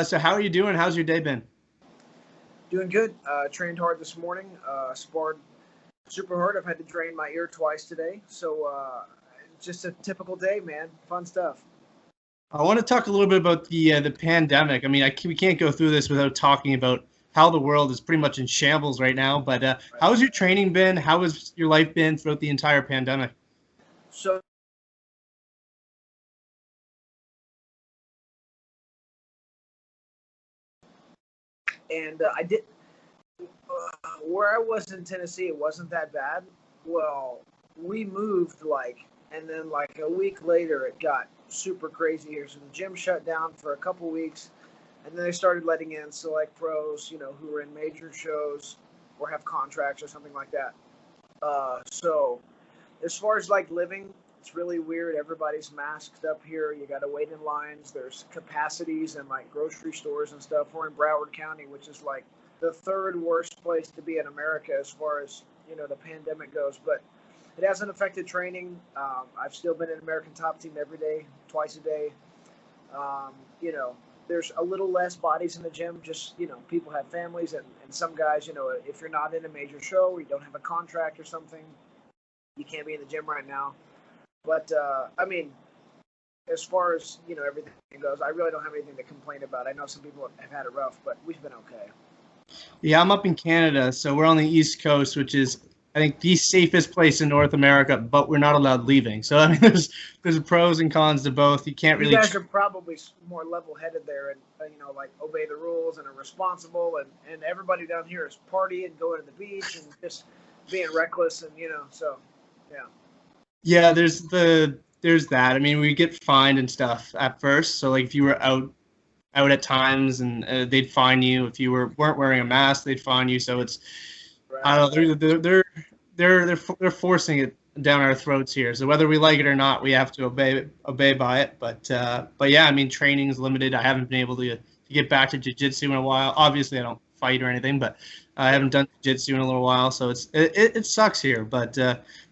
So how are you doing? How's your day been? Doing good. Trained hard this morning. Sparred super hard. I've had to drain my ear twice today. So just a typical day, man. Fun stuff. I want to talk a little bit about the pandemic. I mean, we can't go through this without talking about how the world is pretty much in shambles right now. But Right. how has your training been? How has your life been throughout the entire pandemic? So and I did where I was in Tennessee. It wasn't that bad. Well, we moved and then like a week later, it got super crazy here. So the gym shut down for a couple weeks, and then they started letting in select pros, who are in major shows or have contracts or something like that. So as far as like living, it's really weird. Everybody's masked up here. You got to wait in lines. There's capacities in like grocery stores and stuff. We're in Broward County, which is like the third worst place to be in America as far as the pandemic goes. But it hasn't affected training. I've still been an American top team every day, twice a day. Um, you know, there's a little less bodies in the gym. Just people have families, and some guys, if you're not in a major show or you don't have a contract or something, you can't be in the gym right now. But I mean, as far as everything goes, I really don't have anything to complain about. I know some people have had it rough, but we've been okay. Yeah, I'm up in Canada, so we're on the East Coast, which is I think the safest place in North America, but we're not allowed leaving. So I mean, there's pros and cons to both. You can't You really. guys are probably more level-headed there, and like obey the rules and are responsible, and everybody down here is partying, going to the beach, and just being reckless, and so yeah. Yeah, there's that. I mean, we get fined and stuff at first. So like if you were out at times and they'd fine you. If you weren't wearing a mask, they'd fine you. So it's I Right, don't know. They're forcing it down our throats here. So whether we like it or not, we have to obey by it. But yeah, I mean, training is limited. I haven't been able to get back to jiu-jitsu in a while. Obviously, I don't fight or anything, but I yeah. haven't done jiu-jitsu in a little while. So it sucks here. But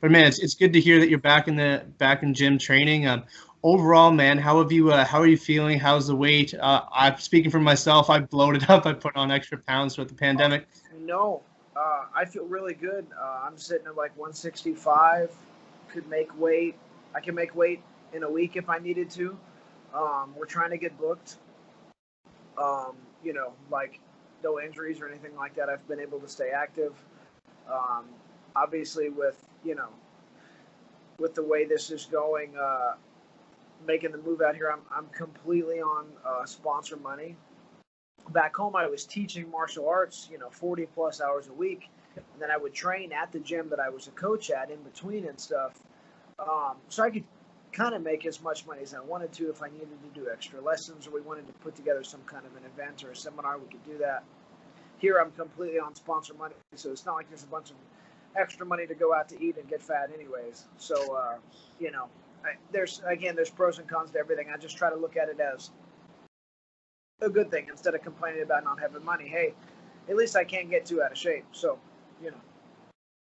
man, it's good to hear that you're back in gym training. Overall, man, how are you feeling? How's the weight? I'm speaking for myself. I bloated up. I put on extra pounds with the pandemic. No, I feel really good. I'm sitting at like 165. Could make weight. I can make weight in a week if I needed to. We're trying to get booked. Like no injuries or anything like that. I've been able to stay active. Um, Obviously, with the way this is going, making the move out here, I'm completely on sponsor money. Back home, I was teaching martial arts, 40 plus hours a week, and then I would train at the gym that I was a coach at in between and stuff. So I could kind of make as much money as I wanted to. If I needed to do extra lessons or we wanted to put together some kind of an event or a seminar, we could do that. Here, I'm completely on sponsor money, so it's not like there's a bunch of extra money to go out to eat and get fat, anyways. So, you know, there's pros and cons to everything. I just try to look at it as a good thing instead of complaining about not having money. Hey, at least I can't get too out of shape. So, you know,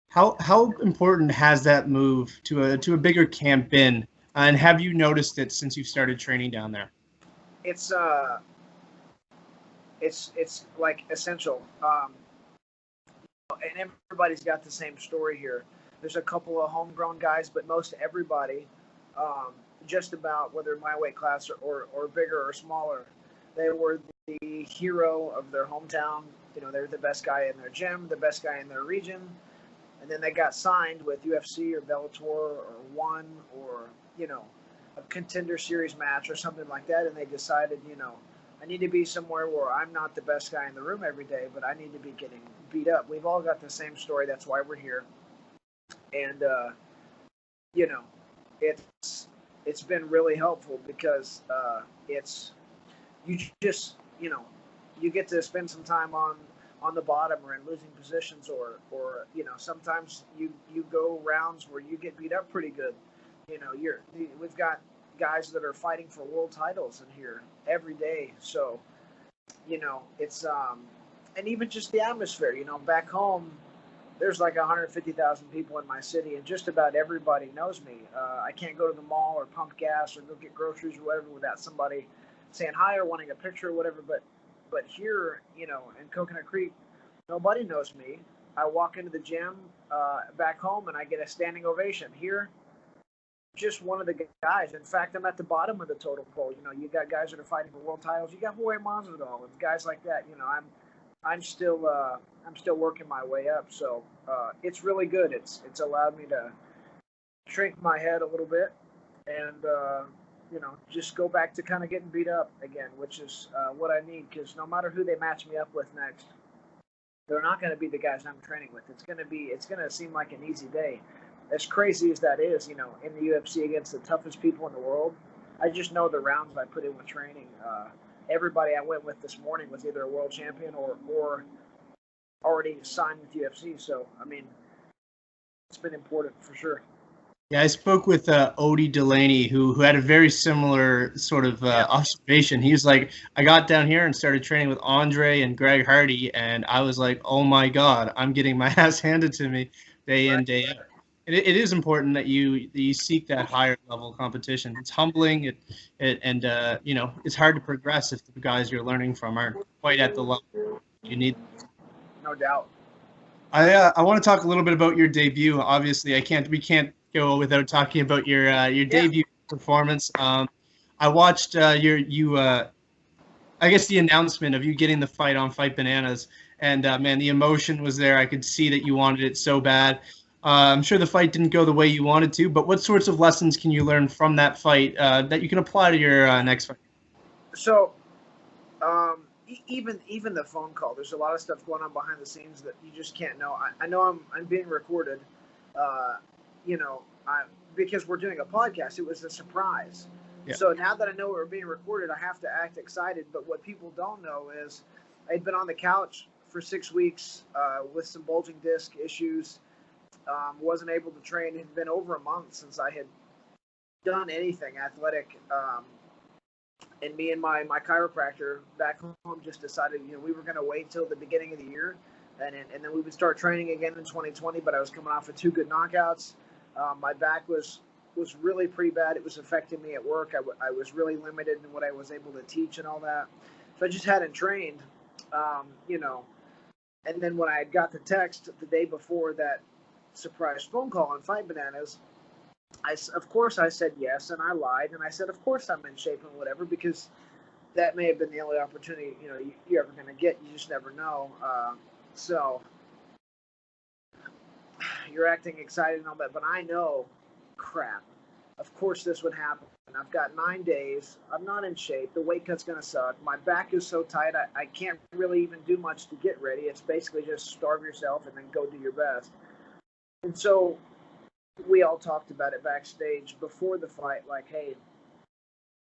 How important has that move to a bigger camp been? And have you noticed it since you've started training down there? it's uh, it's like essential. And everybody's got the same story here. There's a couple of homegrown guys, but most everybody, um, just about whether my weight class or bigger or smaller, they were the hero of their hometown. They're the best guy in their gym, the best guy in their region, and then they got signed with UFC or Bellator or One or a contender series match or something like that, and they decided, I need to be somewhere where I'm not the best guy in the room every day, but I need to be getting beat up. We've all got the same story. That's why we're here, and you know, it's it's been really helpful because it's you just you get to spend some time on the bottom or in losing positions or sometimes you go rounds where you get beat up pretty good. We've got guys that are fighting for world titles in here every day. So it's and even just the atmosphere. Back home there's like 150,000 people in my city, and just about everybody knows me. I can't go to the mall or pump gas or go get groceries or whatever without somebody saying hi or wanting a picture or whatever. But here, in Coconut Creek, nobody knows me. I walk into the gym back home and I get a standing ovation. Here, just one of the guys. In fact, I'm at the bottom of the totem pole. You got guys that are fighting for world titles. You got Jorge Masvidal and guys like that. I'm still working my way up. So it's really good. It's allowed me to shrink my head a little bit and just go back to kind of getting beat up again, which is what I need, because no matter who they match me up with next, they're not going to be the guys I'm training with. It's going to seem like an easy day. As crazy as that is, in the UFC against the toughest people in the world, I just know the rounds I put in with training. Everybody I went with this morning was either a world champion or already signed with UFC. So, I mean, it's been important for sure. Yeah, I spoke with Odie Delaney, who had a very similar sort of observation. He was like, I got down here and started training with Andre and Greg Hardy, and I was like, oh my God, I'm getting my ass handed to me day in, day out. It is important that you seek that higher level competition. It's humbling, and it's hard to progress if the guys you're learning from aren't quite at the level you need. No doubt. I want to talk a little bit about your debut. Obviously, we can't go without talking about your debut performance. I watched I guess the announcement of you getting the fight on Fight Bananas, and man, the emotion was there. I could see that you wanted it so bad. I'm sure the fight didn't go the way you wanted to, but what sorts of lessons can you learn from that fight that you can apply to your next fight? So, even the phone call, there's a lot of stuff going on behind the scenes that you just can't know. I know I'm being recorded. Because we're doing a podcast, it was a surprise. Yeah. So now that I know we're being recorded, I have to act excited. But what people don't know is I'd been on the couch for 6 weeks with some bulging disc issues. Wasn't able to train. It had been over a month since I had done anything athletic. And me and my chiropractor back home just decided, we were going to wait till the beginning of the year. And then we would start training again in 2020. But I was coming off of 2 good knockouts. My back was really pretty bad. It was affecting me at work. I was really limited in what I was able to teach and all that. So I just hadn't trained, And then when I got the text the day before that surprise phone call on Fight Bananas, of course I said yes, and I lied. And I said, of course I'm in shape and whatever, because that may have been the only opportunity, you're ever going to get. You just never know. So you're acting excited and all that, but I know, crap, of course this would happen. I've got 9 days. I'm not in shape. The weight cut's going to suck. My back is so tight, I can't really even do much to get ready. It's basically just starve yourself and then go do your best. And so we all talked about it backstage before the fight, like, hey,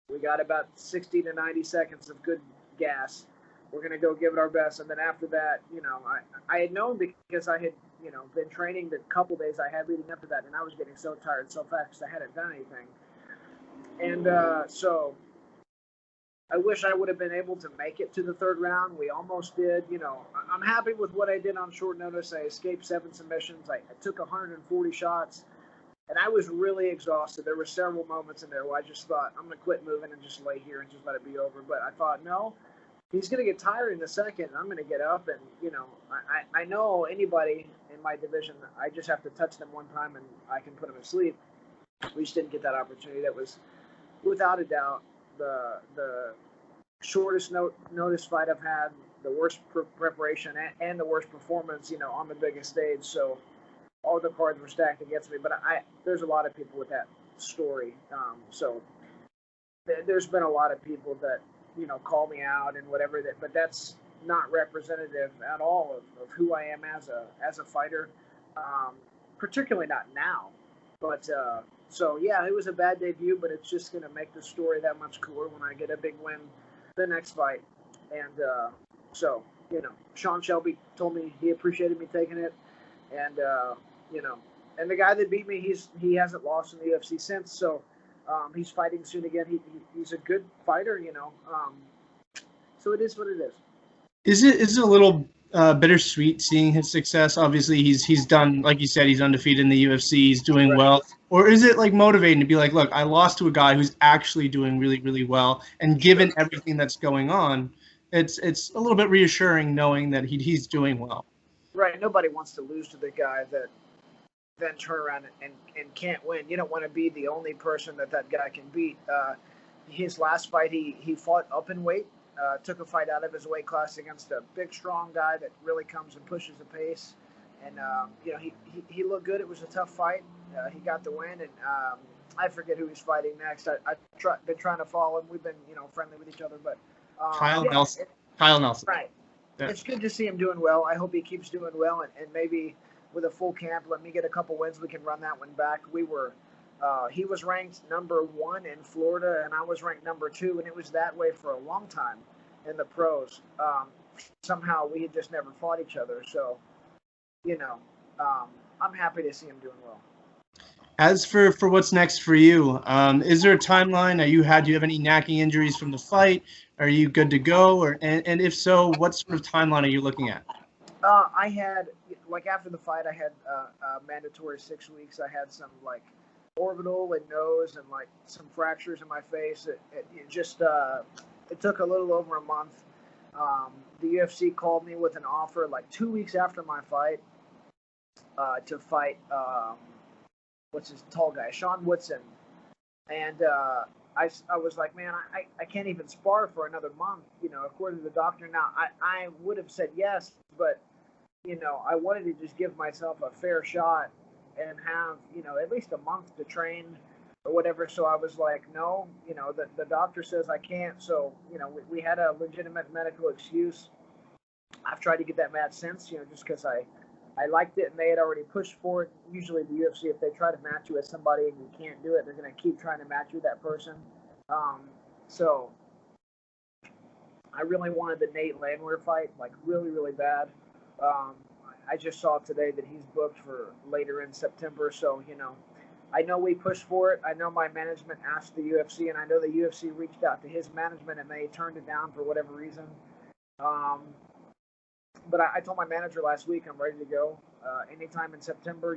we got about 60 to 90 seconds of good gas. We're going to go give it our best. And then after that, I had known, because I had, been training the couple days I had leading up to that, and I was getting so tired so fast because I hadn't done anything. And so I wish I would have been able to make it to the 3rd round. We almost did. I'm happy with what I did on short notice. I escaped 7 submissions. I took 140 shots, and I was really exhausted. There were several moments in there where I just thought, I'm going to quit moving and just lay here and just let it be over. But I thought, no, he's going to get tired in a second, and I'm going to get up. And, I know anybody in my division, I just have to touch them one time and I can put them to sleep. We just didn't get that opportunity. That was, without a doubt, the shortest notice fight I've had, the worst preparation and the worst performance, on the biggest stage. So all the cards were stacked against me. But there's a lot of people with that story. So there's been a lot of people that, call me out and whatever, but that's not representative at all of who I am as a fighter, particularly not now. But so yeah, it was a bad debut, but it's just going to make the story that much cooler when I get a big win the next fight. And so, Sean Shelby told me he appreciated me taking it, and and the guy that beat me, he hasn't lost in the UFC since. So he's fighting soon again. He's a good fighter, so it is what it is. Is it a little bittersweet seeing his success? Obviously, he's done, like you said, he's undefeated in the UFC. He's doing well. Or is it like motivating to be like, look, I lost to a guy who's actually doing really, really well, and given everything that's going on, it's a little bit reassuring knowing that he's doing well. Right. Nobody wants to lose to the guy that then turn around and can't win. You don't want to be the only person that guy can beat. His last fight, he fought up in weight, took a fight out of his weight class against a big, strong guy that really comes and pushes the pace. And, he looked good. It was a tough fight. He got the win. And I forget who he's fighting next. I've been trying to follow him. We've been, friendly with each other. But Kyle Nelson. Kyle Nelson. Right. Yeah. It's good to see him doing well. I hope he keeps doing well. And maybe with a full camp, let me get a couple wins. We can run that one back. He was ranked number 1 in Florida, and I was ranked number 2, and it was that way for a long time in the pros. Somehow we had just never fought each other. So, I'm happy to see him doing well. As for what's next for you, is there a timeline? Do you have any knacking injuries from the fight? Are you good to go? And if so, what sort of timeline are you looking at? I had, after the fight, I had a mandatory 6 weeks. I had some, orbital and nose and, some fractures in my face. It took a little over a month. The UFC called me with an offer, 2 weeks after my fight, to fight, what's his tall guy, Sean Woodson. And I was like, man, I can't even spar for another month, according to the doctor. Now, I would have said yes, but I wanted to just give myself a fair shot and have, at least a month to train or whatever. So I was like, no, the doctor says I can't. So, we had a legitimate medical excuse. I've tried to get that match since, just because I liked it and they had already pushed for it. Usually the UFC, if they try to match you with somebody and you can't do it, they're going to keep trying to match you with that person. So I really wanted the Nate Landwehr fight, really, really bad. I just saw today that he's booked for later in September. So, I know we pushed for it. I know my management asked the UFC, and I know the UFC reached out to his management and they turned it down for whatever reason. But I told my manager last week I'm ready to go. Anytime in September,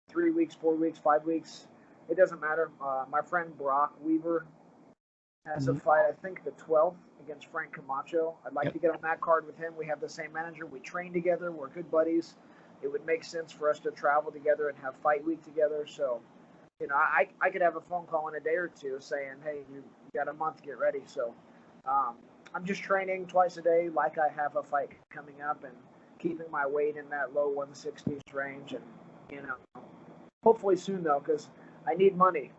3 weeks, 4 weeks, 5 weeks, it doesn't matter. My friend Brock Weaver has a fight, I think the 12th, against Frank Camacho. I'd like to get on that card with him. We have the same manager. We train together. We're good buddies. It would make sense for us to travel together and have fight week together. So, I could have a phone call in a day or two saying, hey, you got a month, get ready. So, I'm just training twice a day like I have a fight coming up and keeping my weight in that low 160s range. And, hopefully soon, though, because I need money.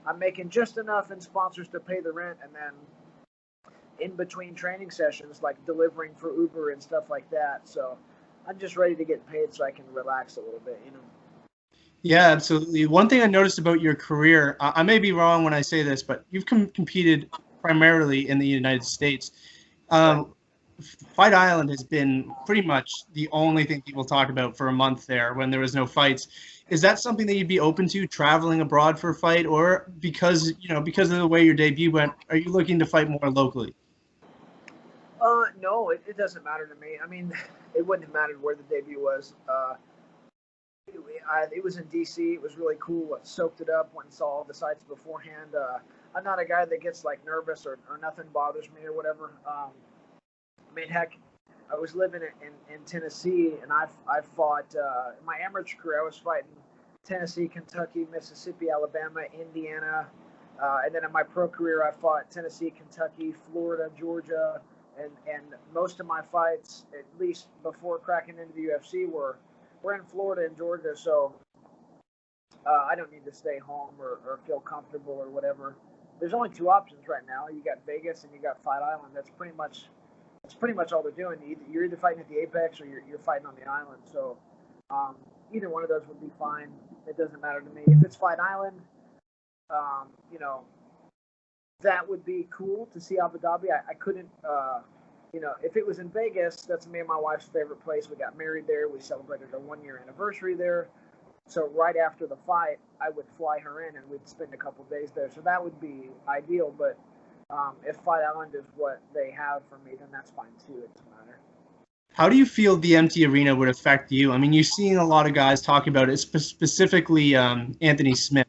I'm making just enough in sponsors to pay the rent, and then in between training sessions, delivering for Uber and stuff like that. So I'm just ready to get paid so I can relax a little bit, Yeah, absolutely. One thing I noticed about your career, I may be wrong when I say this, but you've competed primarily in the United States. Fight Island has been pretty much the only thing people talk about for a month there when there was no fights. Is that something that you'd be open to, traveling abroad for a fight, or because of the way your debut went, are you looking to fight more locally? No, it doesn't matter to me. I mean, it wouldn't have mattered where the debut was. It was in D.C. It was really cool. I soaked it up, went and saw all the sites beforehand. I'm not a guy that gets nervous or nothing bothers me or whatever. I mean, heck, I was living in Tennessee, and I fought in my amateur career. I was fighting Tennessee, Kentucky, Mississippi, Alabama, Indiana, and then in my pro career, I fought Tennessee, Kentucky, Florida, Georgia, and most of my fights, at least before cracking into the UFC, were in Florida and Georgia. So I don't need to stay home or feel comfortable or whatever. There's only two options right now. You got Vegas and you got Fight Island. That's pretty much all they're doing. You're either fighting at the Apex or you're fighting on the island. So either one of those would be fine. It doesn't matter to me. If it's Fight Island, that would be cool to see Abu Dhabi. I couldn't, if it was in Vegas, that's me and my wife's favorite place. We got married there. We celebrated our 1-year anniversary there. So right after the fight, I would fly her in and we'd spend a couple days there. So that would be ideal. But if Fight Island is what they have for me, then that's fine too. It doesn't matter. How do you feel the empty arena would affect you? I mean, you're seeing a lot of guys talking about it, specifically Anthony Smith,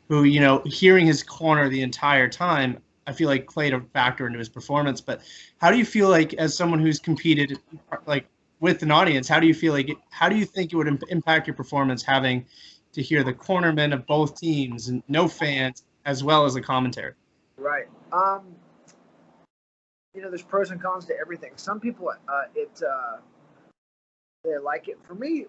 who, hearing his corner the entire time, I feel like played a factor into his performance. But how do you feel like, as someone who's competed like with an audience, how do you feel like how do you think it would impact your performance having to hear the cornermen of both teams and no fans as well as the commentary? Right. There's pros and cons to everything. Some people, they like it. For me,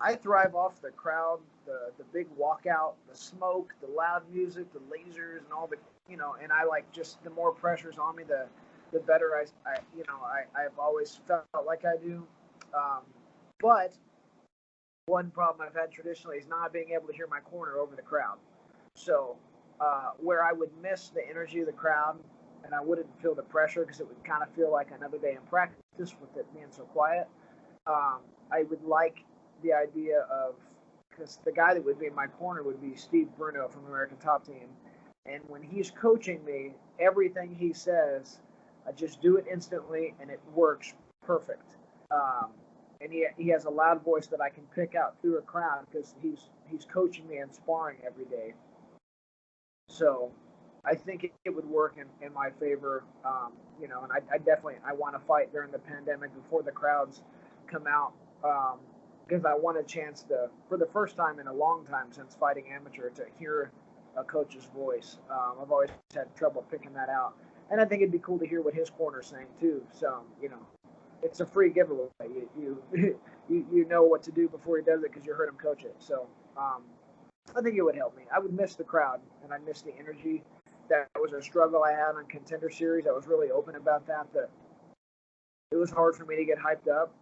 I thrive off the crowd, the big walkout, the smoke, the loud music, the lasers, and all the, and I like just the more pressure's on me, the better I've always felt like I do. But one problem I've had traditionally is not being able to hear my corner over the crowd. So where I would miss the energy of the crowd and I wouldn't feel the pressure because it would kind of feel like another day in practice with it being so quiet. I would like the idea of, because the guy that would be in my corner would be Steve Bruno from American Top Team. And when he's coaching me, everything he says, I just do it instantly and it works perfect. And he has a loud voice that I can pick out through a crowd because he's coaching me and sparring every day. So I think it would work in my favor, and I definitely want to fight during the pandemic before the crowds come out, because I want a chance to, for the first time in a long time since fighting amateur, to hear a coach's voice. I've always had trouble picking that out, and I think it'd be cool to hear what his corner's saying too. So it's a free giveaway. You know what to do before he does it because you heard him coach it. So I think it would help me. I would miss the crowd and I miss the energy. That was a struggle I had on Contender Series. I was really open about that it was hard for me to get hyped up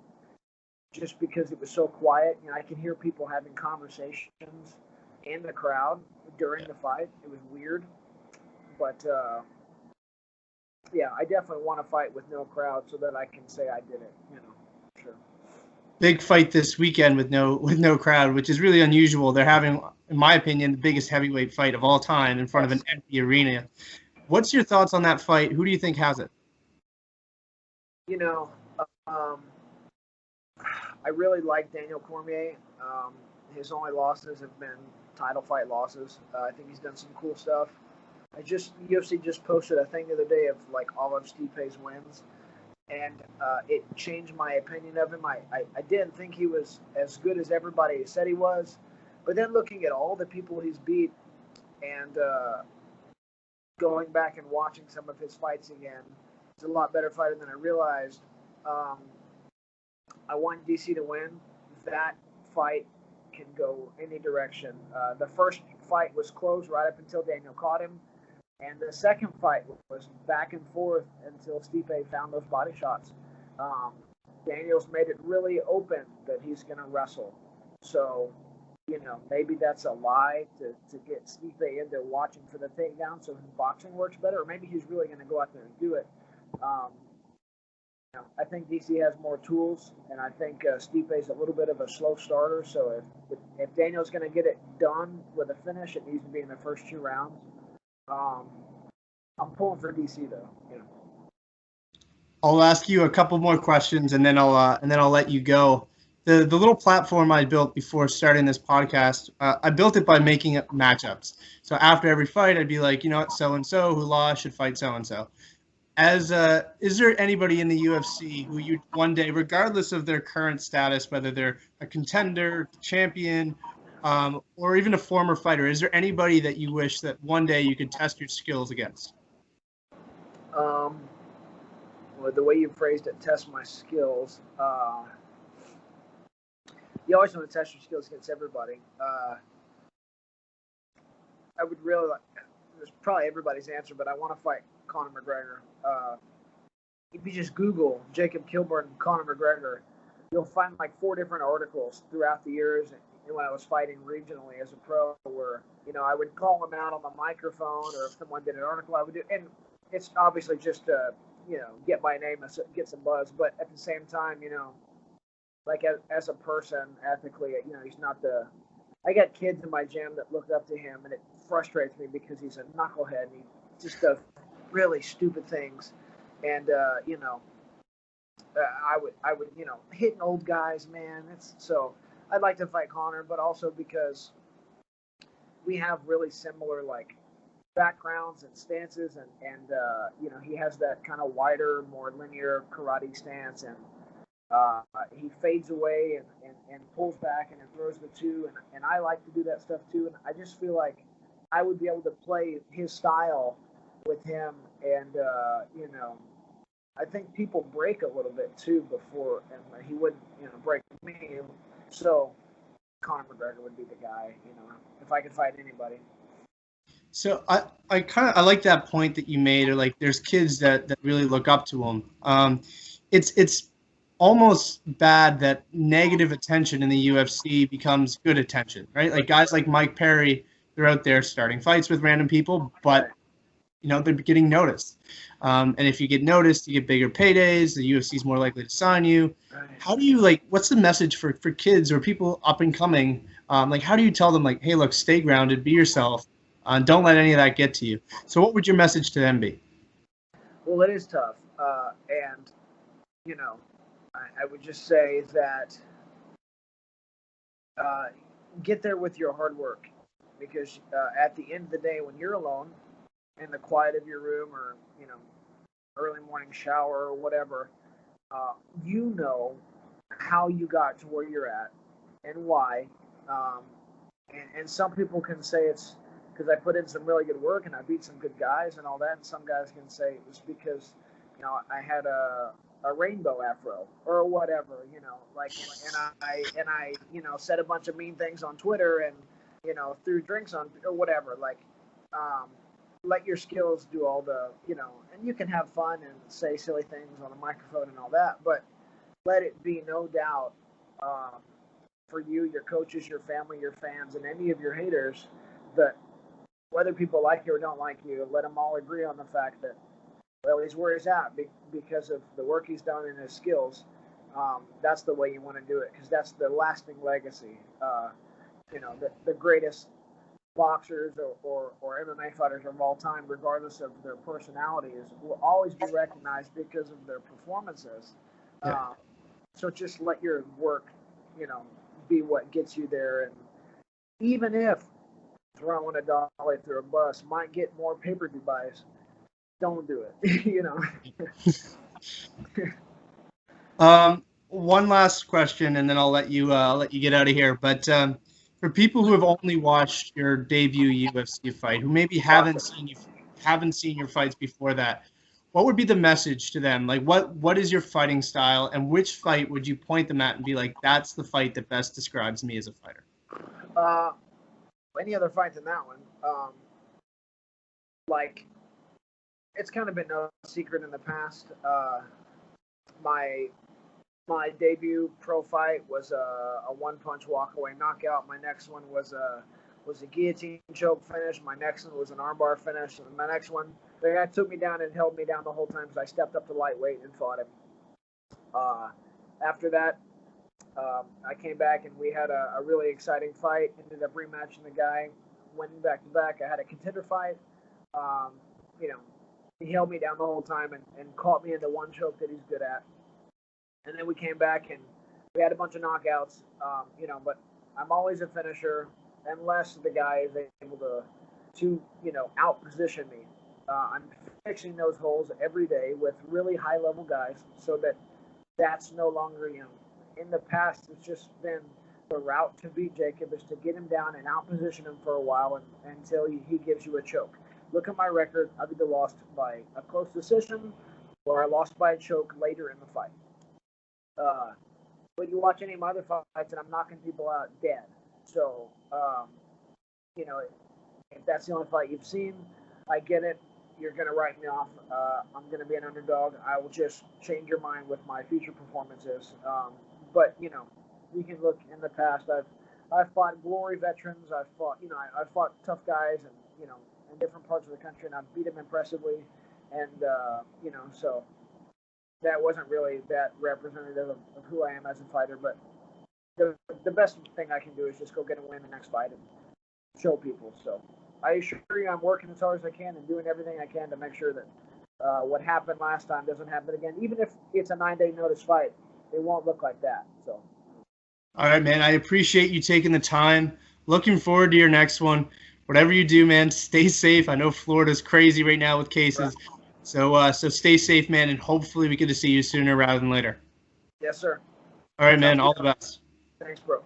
just because it was so quiet. I can hear people having conversations in the crowd during the fight. It was weird. But, I definitely want to fight with no crowd so that I can say I did it, sure. Big fight this weekend with no crowd, which is really unusual. They're having, in my opinion, the biggest heavyweight fight of all time in front of an empty arena. What's your thoughts on that fight? Who do you think has it? I really like Daniel Cormier. His only losses have been title fight losses. I think he's done some cool stuff. UFC just posted a thing the other day of like all of Stipe's wins, and it changed my opinion of him. I didn't think he was as good as everybody said he was, but then looking at all the people he's beat and going back and watching some of his fights again, he's a lot better fighter than I realized. I want DC to win. That fight can go any direction. The first fight was close right up until Daniel caught him. And the second fight was back and forth until Stipe found those body shots. Daniel's made it really open that he's going to wrestle. So, maybe that's a lie to get Stipe into watching for the takedown so his boxing works better. Or maybe he's really going to go out there and do it. I think DC has more tools, and I think Stipe's a little bit of a slow starter. So if Daniel's going to get it done with a finish, it needs to be in the first 2 rounds. I'm pulling for DC though. I'll ask you a couple more questions, and then I'll let you go. The little platform I built before starting this podcast, I built it by making up matchups. So after every fight, I'd be like, so and so who lost should fight so and so. Is there anybody in the UFC who you one day, regardless of their current status, whether they're a contender, champion, or even a former fighter, is there anybody that you wish that one day you could test your skills against? Well, the way you phrased it, test my skills. You always want to test your skills against everybody. I would really like. There's probably everybody's answer, but I want to fight Conor McGregor. If you just Google Jacob Kilburn and Conor McGregor, you'll find like 4 different articles throughout the years. And when I was fighting regionally as a pro, where I would call them out on the microphone, or if someone did an article, I would do. And it's obviously just to get my name and get some buzz. But at the same time, like as a person, ethically, he's not the. I got kids in my gym that look up to him, and it frustrates me because he's a knucklehead and he just does really stupid things. And I would, hitting old guys, man. It's so I'd like to fight Conor, but also because we have really similar like backgrounds and stances, and he has that kind of wider, more linear karate stance, and he fades away and pulls back and then throws the two, and I like to do that stuff too, and I just feel like I would be able to play his style with him, and I think people break a little bit too before, and he wouldn't break me, so Conor McGregor would be the guy, if I could fight anybody. So I like that point that you made, or like there's kids that really look up to him. It's almost bad that negative attention in the UFC becomes good attention, right? Like guys like Mike Perry, they're out there starting fights with random people, but they're getting noticed. And if you get noticed, you get bigger paydays. The UFC is more likely to sign you. How do you what's the message for kids or people up and coming? How do you tell them hey, look, stay grounded, be yourself, don't let any of that get to you. So what would your message to them be? Well, it is tough. And, I would just say that get there with your hard work, because at the end of the day, when you're alone in the quiet of your room, or early morning shower or whatever, you know how you got to where you're at and why. Um, and some people can say it's because I put in some really good work and I beat some good guys and all that. And some guys can say it was because I had a rainbow afro or whatever, and I said a bunch of mean things on Twitter, and threw drinks on or whatever. Let your skills do all the and you can have fun and say silly things on a microphone and all that, but let it be no doubt, for you, your coaches, your family, your fans, and any of your haters, that whether people like you or don't like you, let them all agree on the fact that, well, he's where he's at because of the work he's done and his skills. That's the way you want to do it, because that's the lasting legacy. The greatest boxers or MMA fighters of all time, regardless of their personalities, will always be recognized because of their performances. Yeah. So just let your work, be what gets you there. And even if throwing a dolly through a bus might get more pay-per-view buys, don't do it. One last question, and then I'll let you get out of here. But for people who have only watched your debut UFC fight, who maybe haven't seen your fights before that, what would be the message to them? What is your fighting style, and which fight would you point them at and be like, that's the fight that best describes me as a fighter? Any other fight than that one? It's kind of been no secret in the past. My debut pro fight was a one-punch walk-away knockout. My next one was a guillotine choke finish. My next one was an armbar finish. And my next one, the guy took me down and held me down the whole time, so I stepped up to lightweight and fought him. After that, I came back and we had a really exciting fight. Ended up rematching the guy, winning back-to-back. I had a contender fight. He held me down the whole time and caught me into one choke that he's good at. And then we came back and we had a bunch of knockouts, but I'm always a finisher unless the guy is able to out-position me. I'm fixing those holes every day with really high-level guys, so that's no longer, in the past, it's just been the route to beat Jacob is to get him down and out-position him for a while until he gives you a choke. Look at my record. I've either lost by a close decision or I lost by a choke later in the fight. But you watch any of my other fights, and I'm knocking people out dead. So, if that's the only fight you've seen, I get it. You're going to write me off. I'm going to be an underdog. I will just change your mind with my future performances. But we can look in the past. I've fought glory veterans. I've fought tough guys, and in different parts of the country, and I've beat them impressively. And so that wasn't really that representative of who I am as a fighter. But the best thing I can do is just go get a win the next fight and show people. So I assure you, I'm working as hard as I can and doing everything I can to make sure that what happened last time doesn't happen again. Even if it's a 9-day notice fight, it won't look like that. So. All right, man. I appreciate you taking the time. Looking forward to your next one. Whatever you do, man, stay safe. I know Florida's crazy right now with cases. Right. So stay safe, man, and hopefully we get to see you sooner rather than later. Yes, sir. All right, man. All the best. Thanks, bro.